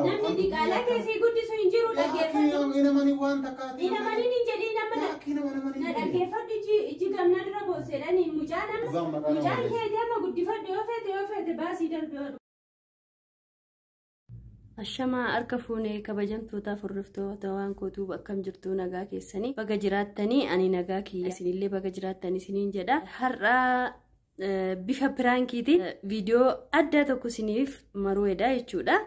namni diqaalaa keessi guddisu hin jiru dhaggeeffadhu. Ina mani waan takkaati. Ina mani hin jedhin nama na dhaggeeffadhu iji gamna dura boosedhani mucaan keetii amma guddifadhu yoo feete baasii darbee. Ashamaa harka fuunee kabajamtoota furriftoota waan kootuu akkam jirtu nagaa keessanii baga jiraattanii ani nagaa kiyya isinillee baga jiraattanii isiniin jedha. Har'a bifa piraankiitiin viidiyoo adda tokko isiniif maruudha jechuudha.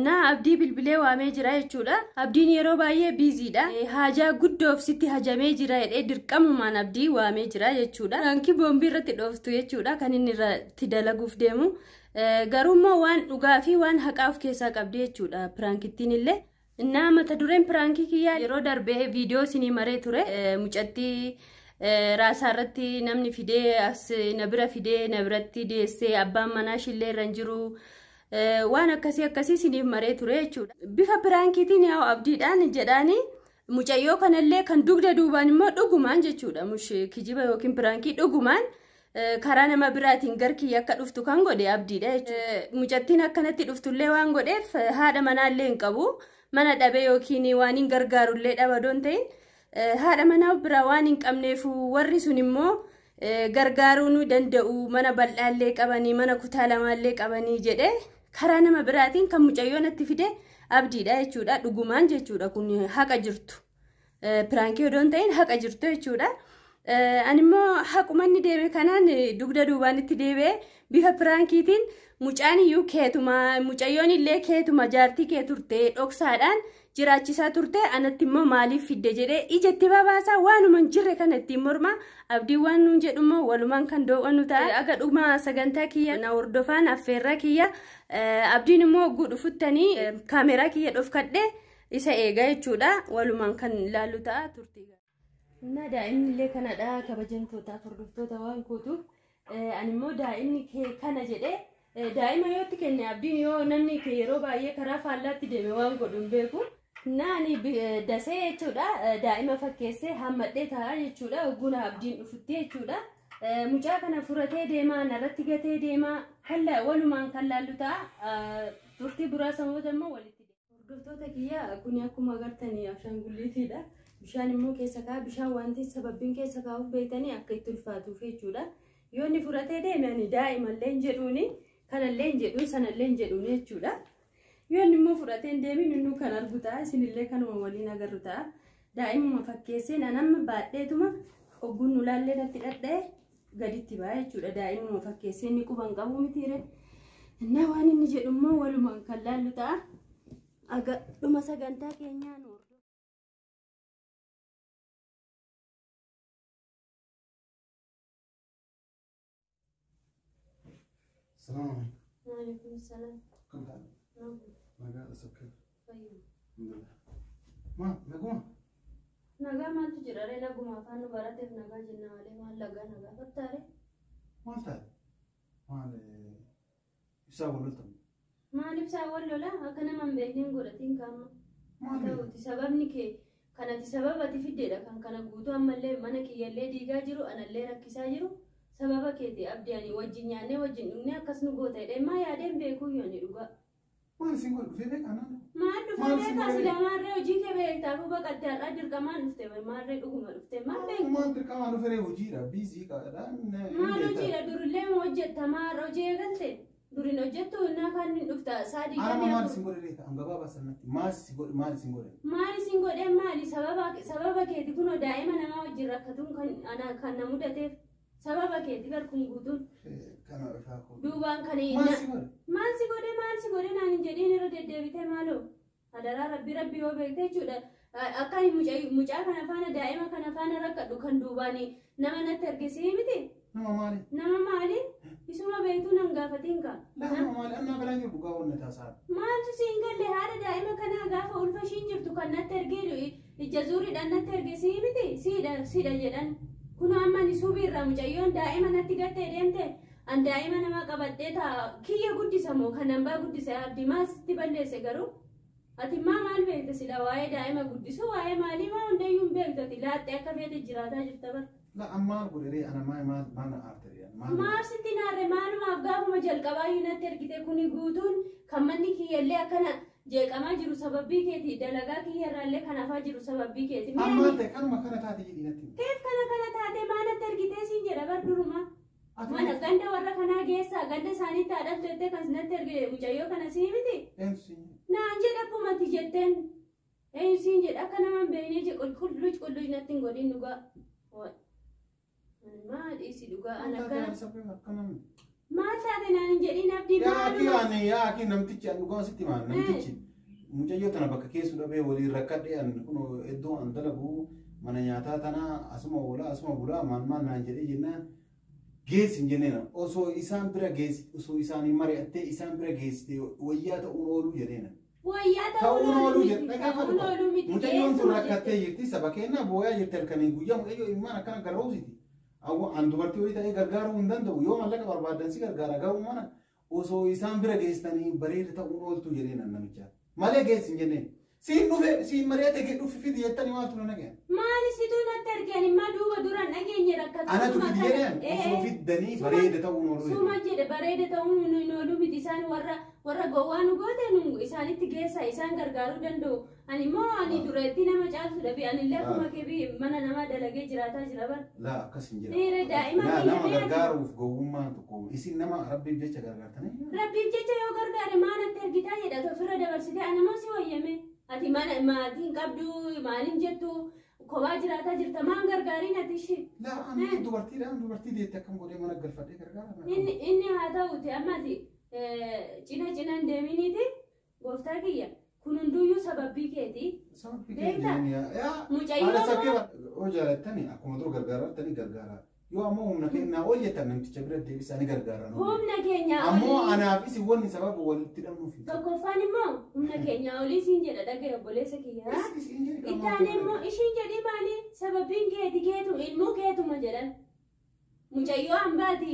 Na abdii bilbilee waamee jira jechuudha. Abdiin yeroo baay'ee biiziidha. Haajaa guddoof sitti hajamee jira jedhee dirqamumaan abdii waamee jira jechuudha. Piraankii boombii irratti dhooftu jechuudha kan inni irratti dalaguuf deemu. Garummaa waan dhugaa fi waan haqaa of keessaa qabdi jechuudha piraankittiin illee. Innaa mata dureen piraankii kiyyaa yeroo darbee viidiyoo isinii maree ture. Mucattii raasaarratti namni fidee as na bira fidee na biratti deessee abbaan manaa shillee irra hin jiru. Waan akkasii isiniif maree ture jechuudha. Bifa piraankiitiin yaa'u abdiidhaan jedhaanii mucayyoo kanallee kan dugda duubaan immoo dhugumaan jechuudha. Kijiba yookiin piraankii dhugumaan. Karaa nama biraatiin garkii akka dhuftu kan godhe abdiidha jechuudha. Mucattiin akkanatti dhuftullee waan godheef haadha manaallee hin qabu. Mana dhabee yookiin waan hin gargaarullee dhaba doon ta'in haadha manaa bira waan hin qabneef warri sun immoo gargaaruu nu danda'u mana bal'aallee qabanii mana kutaa lamaallee qabanii jedhee karaa nama biraatiin kan mucayyoon itti fide abdiidha jechuudha. Dhugumaan jechuudha kun haqa jirtu. Piraankii odoon ta'in haqa jirtu jechuudha. Animmoo haqumanni deeme kanaan dugda duubaan itti deebi'ee bifa piraankiitiin mucaan iyyuu keetuma mucayyoon illee keetuma jaartii kee turte dhoksaadhaan jiraachisaa turte anatti immoo maaliif fidde jedhee ijatti babaasaa waanuma hin jirre kana ittiin morma abdiin waan nuun jedhummoo walumaan kan doo'annu ta'a. Aga dhuma sagantaa kiyya na hordofaan affeerraa kiyya abdiin immoo hogguu dhufuttanii kaameraa kiyya dhofkadhe isa eega jechuudha walumaan kan ilaallu ta'a turte. Na daa'imni illee kanadha kabajamtoota hordoftoota waan kootuuf ani immoo daa'imni kee kana jedhee daa'ima yootti kenne abdiin yoo namni kee yeroo baay'ee karaa faallaatti deeme waan godhuun beeku. Naani dasee jechuudha daa'ima fakkeessee hammadhee ta'a jechuudha hogguna abdiin dhufutti jechuudha. Mucaa kana furatee deemaa narratti gatee deemaa walumaan kan laallu ta'a turtii buraasa immoo walitti deema. Hordoftoota kiyya kun akkuma agartanii ashaangulliitiidha. Bishaan immoo keessa kaa bishaan wanti sababbiin keessa kaa'uuf beektanii akka itti ulfaatuuf jechuudha. Yoo inni furatee deeme ani daa'imallee hin jedhuuni kanallee hin jedhuun sanallee hin jedhuun jechuudha. Yoo inni immoo furatee hin deemin inni kan argu ta'a isinillee kanuma waliin agarru ta'a. Daa'imuma fakkeessee nama baadheetuma hogguun nu laallee natti dhadha'e gaditti ba'a jechuudha. Daa'imuma fakkeessee inni quban qabu mitiire. Innaa waan inni jedhu immoo walumaan kan laallu ta'a. Aga dhuma sagantaa keenyaa nu. السلام عليكم. وعليكم السلام. كم تعال؟ نجا أسكر. طيب. الحمد لله. ما نجوم. نجا ما تجرى لنا نجوم فانو براتي نجا جنا عليه ما لقى نجا فتاري. ما تعال. ما ل يساوي لطم. ما نفساوي لا أكنا من بينين قرتين كام. ما هو تسببني كي كانت تسبب تفيدة كان قوتو أما اللي منك يللي ديجا جرو أنا اللي ركيسا جرو. Sababa keeti abdiyaanii wajjin nyaannee wajjin dhugnee akkas nu goota jedhee maa yaadeen beekuu yooni dhugaa. Maal isin godhu dhufee beekanaan? Maal dhufee beekaa sila maarree hojii kee beektaafuu baqattee har'aa dirqamaan dhufte maarree dhuguma dhufte maal beektu? Maal dirqamaan dhufee hojiidha biizii qaadhaan. Maal hojiidha durillee moo hojjetta maal hojii eegalte durin hojjettu innaa kan hin dhufta saadii kan maal isin godhe reeta angabaa basanatti maal isin godhe maal isin godhe? Maal isin godhe maali sababa keeti kunoo daa'ima namaa wajjin rakkatuun kan na mudateef. Sababa keeti garkuun guutuun. Kana dhufaa koo. Duubaan kan inni. Maal si godhe naan hin jedhiin irra deddeebitee maaloo. Adaraa rabbi yoo beekte jechuudha. Akka mucaa kana faana daa'ima kana faana rakkadhu kan duubaanii nama natti argisii miti. Nama maali? Nama maali? Isuma beektuu nan gaafatiin kaa. Nama maali? Amma balaan jiru dhugaa wanna taasaa. Maaltu siin galle haadha daa'ima kanaa gaafa ulfa ishiin jirtu kan natti ergee ija zuuriidhaan natti ergisii miti. Siidha jedhan. Kun amma ni subiirra mucayyoon daa'ima natti gattee deemte an daa'ima nama qabadhee taa kiyya guddisa moo kan hambaa guddisa abdii maasitti balleesse garuu ati maal beekte sila waa'ee daa'ima guddisu waa'ee maalii maa hundayyuu hin beektati laaxxee akka feete jiraataa jirta bar. La ammaan godhee ana maal aartee maal sitti naarre maalumaaf gaafuma jalqabaa natti ergite kuni guutuun kan manni kiyyallee akkana jeeqamaa jiru sababii keeti dalagaa kiyyarraallee kan hafaa jiru sababii keeti. Amma ta'e kanuma kana taate jedhinatti. Keef kana taate maalatti argitee siin jedha bar duruma. Mana ganda warra kanaa geessaa ganda isaaniitti haadhaan jettee kan sinatti erge mucayyoo kana sii miti. Naan jedha kumati jetteen. Siin jedha akka namaan beeknee je qulqulluu natti hin godhin dhugaa. Maal dhiisi dhugaa an akkana. Maal taate naan hin jedhin abdii maaluma. Yaa akii namtichi an dhugaa sitti maan namtichi. Mucayyoo tana bakka keessu dhabee waliin rakkadhee an kun iddoo an dalagu mana nyaataa tana asuma oolaa asuma bulaa maan naan jedhee jennaan. Geessin jenneen osoo isaan bira geessi osoo isaanii mari'attee isaan bira geessite wayyaa ta'uun ooluu jedheena. Wayyaa ta'uun ooluu miti. Mucayyoon tun rakkattee jirti saba keenyaa booyaa jirti halkanii guyyaa mucayyoo immaan akkana garroomsiti. An dubartii wayii ta'ee gargaaruu hin danda'u yoo mallaqa barbaadan si gargaara garuu mana osoo isaan bira geessitanii bareeda ta'uun ooltu jedheena namicha. Malee geessin jenneen. Siin dhufe siin mari'ate dhufi fidi jettanii maaltu na dhaga'an. Maali situ natti argani ma duuba duraan dhageenye rakkatu. Anatu fidi jedheen osoo fiddanii bareeda ta'uun ooluu. Suma jedhe bareeda ta'uun hin ooluu miti isaan warra gowwaa nu goote isaanitti geessa isaan gargaaruu danda'u. Ani immoo ani dureetti nama caaltu dhabi anillee akkuma keebii mana namaa dalagee jiraataa jira bar. Laa akkas hin jedhamu. Daa'ima nama gargaaruuf gowwummaa tokko isin nama rabbiif jecha gargaartanii. Rabbiif jecha yoo gargaare maalatti argitaa jedha ofirra dabarsitee anamoo si wayyame. Ati mana maatiin qabdu maaliin jettu kophaa jiraataa jirta maan gargaariin ati ishee. Laa ani dubartii deetti akkam godhee mana galfadhee gargaara. Inni haa ta'uti amma ati cinaan deeminiiti gooftaa kiyya kun hunduyyuu sababii keeti. Sababii keeti. Mucayyoo. Oo jaalattani akkuma dur gargaarattani gargaara. Yoo ammoo humna keenyaa ol jettan namticha bira deebisanii gargaaran. Humna keenyaa olii. Ammoo anaafis wanni sababa walitti hidhamuuf. Tokkoffaan immoo humna keenyaa olii siin jedha dhaga'e obboleessa kiyyaa. Ittaanee immoo ishiin jedhii maali sababiin keeti keetu ilmoo keetuma jedhan. Mucayyoo hambaati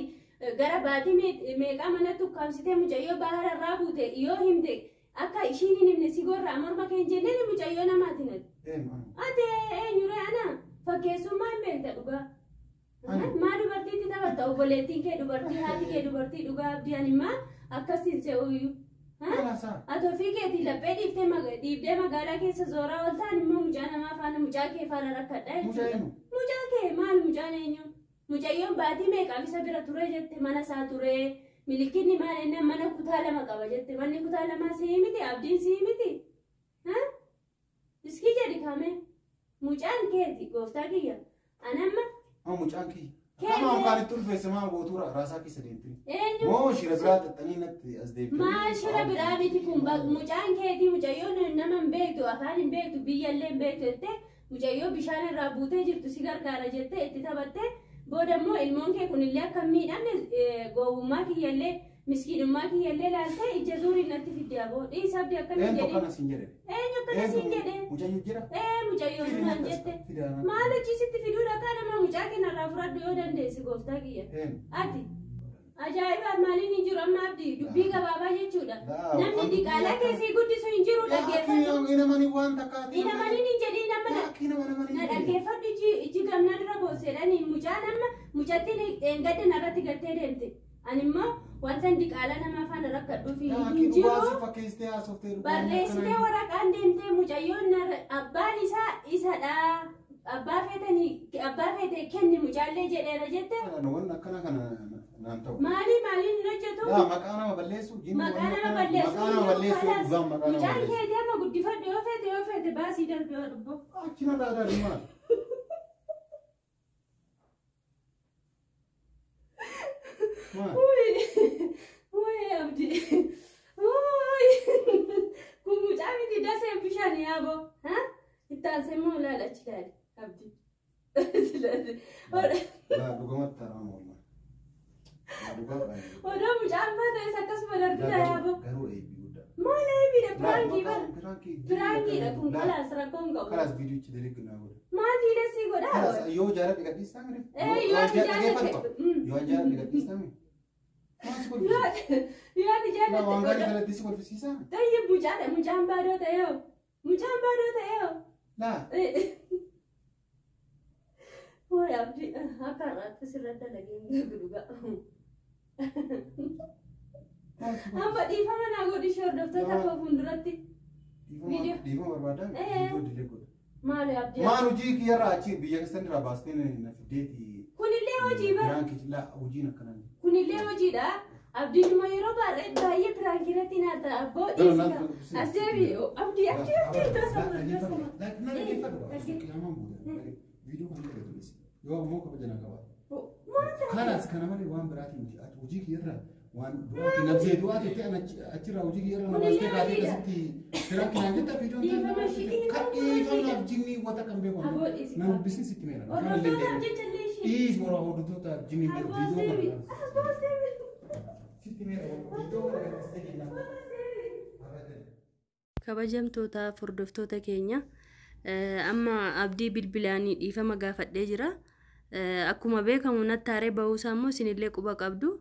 gara baatii meeqaa mana tukkaamsitee mucayyoo baara irraa buute yoo himte akka ishiin hin himne si gorraa morma keen jenneen mucayyoo namaatiin ati. Ate eenyuree ana fakkeessummaa hin beekta dhugaa. Maa dubartiitti taphatta obboleettiin kee dubartii haati kee dubartii dhugaa abdii animmaa akkasiin se'uyyuu. Ati ofii keetii laphee dhiibdee magaalaa keessa zooraa ol ta'an immoo mucaa namaa faana mucaa kee faana rakkadha jechuudha. Mucaa kee maal mucaan eenyu? Mucayyoon baatii meeqaaf isa bira ture jette mana isaa ture. Milikinni maal inni mana kutaa lama qaba jette manni kutaa lamaa sii miti abdiin sii miti. Iski jedhi kame mucaan keeti gooftaa kiyya. Anamma. Mucaan kiyya. Kama kan itu festival botura rasa ki sedenti. Mo shira bira tattani natti as deebi. Ma shira bira biti kun mucaan keeti mucayyoon nama hin beektu afaan hin beektu biyyallee hin beektu jette mucayyoo bishaan irraa buutee jirtu si gargaara jette itti taphatte booda immoo ilmoon kee kunillee akka miidhamne gowwummaa kiyyallee miskiinummaa kiyyallee laaltee ija zuurii natti fidde aboo dhiisa abdii akkana jedhe. Eenyu akkana siin jedhe. Eenyu akkana siin jedhe. Mucayyoo jira. Mucayyoo numaan jette. Maal achiisitti fiduudha akka nama mucaa keenyarraa fudhadhu yoo dandeessi gooftaa kiyya. Ati ajaa'iba maaliin hin jiru amma abdii dubbii gabaabaa jechuudha. Namni diqaalaa keessii guddisu hin jiru dhaggeeffadhu. Inamanii waan takkaati. Inamanii hin jedhiin amma na dhaggeeffadhu iji gamnaa dura boossedhani mucaan amma mucattiin gadda narratti gattee deemte. Ani immoo wanta diqaalaa nama faana rakkadhuuf hin jiru. Barreessitee waraqaan deemtee mucayyoon abbaan isaa isadha. Abbaa feete kenni mucaallee jedheera jette. Maaliin hin hojjetu? Maqaa nama balleessu. Maqaa nama balleessu. Mucaan keetii amma guddifadhu yoo feete baasii darbee yoo dhubbo. Achina daadhaa maal? Uy, abdi. Kun mucaa miti dasee bishaan yaabo. Ittaan semmoo ilaalachi ilaali abdi. Dhugumatti haramu wallaan. Odoo mucaan baata isa akkasuma darbita yaabo. Garuu eebbi guddaa. Maal eebbidha piraangii bara. Piraangiidha kun kalaas rakkoon qabu. Kalaas viidiyochi daleeggannaa godha. Maal fiidesii godhaa? Yoo jaaladhe gadhiistaa mire. Yoo ati jaaladhe. Yoo jaaladhe gadhiistaa mire. Yoo ati jaaladhe. Waan gaarii jalatti si kolfisiisaa. Tayyee mucaan baadoo ta'eeyo. Mucaan baadoo ta'eeyo. Laa. Woy abdi akka irratti sirratti dalagee gudduga. Amma dhiifama naa godhi hordoftoota koo fuulduratti. dhiifama barbaadan viidiyoo dilee godha. Maali abdii? Maal hojii kiyyarraa achi biyya keessan irraa baastee na fideeti. Kunillee hojii bara. Biraankichi laa hojiin akkanaan. Kunillee hojiidha. Abdiin immoo yeroo baay'ee biraankii irratti naata abboo dhiisika. As deebi abdii tasa viidiyoo kan jedhu yoo ammoo kabajan qaba. Kanas kana malee waan biraatiin miti hojii kiyyarraa waan biraatiin nabsee du'aati ta'an achirraa hojii kiyyarraa namaastee kaatee keessatti biraankiin aan jetta viidiyoon kadhiifamaaf jinni wata kan beekamu nama bisin sitti meera. Dhiis warra hordoftoota jinni viidiyoo kabajamtoota hordoftoota keenya amma abdii bilbilaanii dhiifama gaafadhee jira. Akkuma beekamu nattaaree ba'uusaa immoo isinillee quba qabdu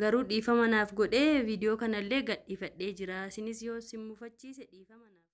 garuu dhiifama naaf godhee viidiyoo kanallee gadhiifadhee jira. Isinis yoo sin mufachiise dhiifama naaf